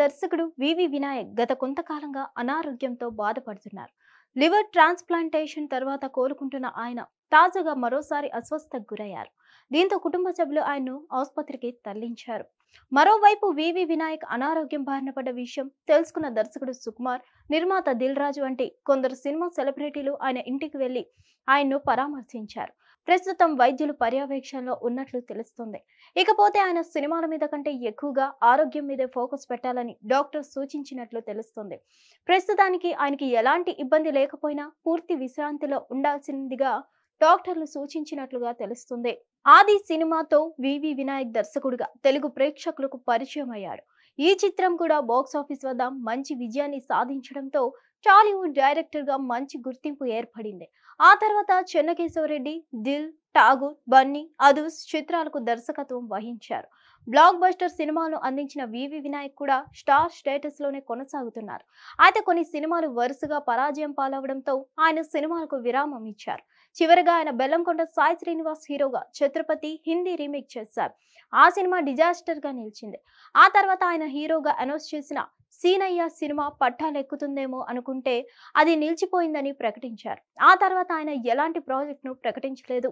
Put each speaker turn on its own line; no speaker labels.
దర్శకుడు వివి వినాయక్ గత కొంతకాలంగా అనారోగ్యంతో బాధపడుతున్నారు. లివర్ ట్రాన్స్‌ప్లాంటేషన్ తర్వాత కోలుకుంటున్న ఆయన తాజాగా మరోసారి అస్వస్థతకు గురయ్యారు. దీంతో కుటుంబ సభ్యులు ఆయన్ను ఆసుపత్రికి తరలించారు. మరోవైపు వివి వినాయక్ అనారోగ్యం బారిన పడ్డ విషయం తెలుసుకున్న దర్శకుడు సుకుమార్, నిర్మాత దిల్ రాజు వంటి కొందరు సినిమా సెలబ్రిటీలు ఆయన ఇంటికి వెళ్లి ఆయన్ను పరామర్శించారు. ప్రస్తుతం వైద్యులు పర్యవేక్షణలో ఉన్నట్లు తెలుస్తుంది. ఇకపోతే ఆయన సినిమాల మీద కంటే ఎక్కువగా ఆరోగ్యం మీదే ఫోకస్ పెట్టాలని డాక్టర్ సూచించినట్లు తెలుస్తుంది. ప్రస్తుతానికి ఆయనకి ఎలాంటి ఇబ్బంది లేకపోయినా పూర్తి విశ్రాంతిలో ఉండాల్సిందిగా డాక్టర్లు సూచించినట్లుగా తెలుస్తుంది. ఆది సినిమాతో వివి వినాయక్ దర్శకుడిగా తెలుగు ప్రేక్షకులకు పరిచయం అయ్యాడు. ఈ చిత్రం కూడా బాక్సాఫీస్ వద్ద మంచి విజయాన్ని సాధించడంతో టాలీవుడ్ డైరెక్టర్ గా మంచి గుర్తింపు ఏర్పడింది. ఆ తర్వాత చెన్నకేశవరెడ్డి, దిల్, ఠాగూర్, బన్నీ, అదూస్ చిత్రాలకు దర్శకత్వం వహించారు. బ్లాక్ బస్టర్ సినిమాను అందించిన వివి వినాయక్ కూడా స్టార్ స్టేటస్ లోనే కొనసాగుతున్నారు. అయితే కొన్ని సినిమాలు వరుసగా పరాజయం పాలవడంతో ఆయన సినిమాలకు విరామం ఇచ్చారు. చివరగా ఆయన బెల్లంకొండ సాయి శ్రీనివాస్ హీరోగా ఛత్రపతి హిందీ రీమేక్ చేశారు. ఆ సినిమా డిజాస్టర్ గా నిలిచింది. ఆ తర్వాత ఆయన హీరోగా అనౌన్స్ చేసిన సీనయ్య సినిమా పట్టాలెక్కుతుందేమో అనుకుంటే అది నిలిచిపోయిందని ప్రకటించారు. ఆ తర్వాత ఆయన ఎలాంటి ప్రాజెక్ట్ ను ప్రకటించలేదు.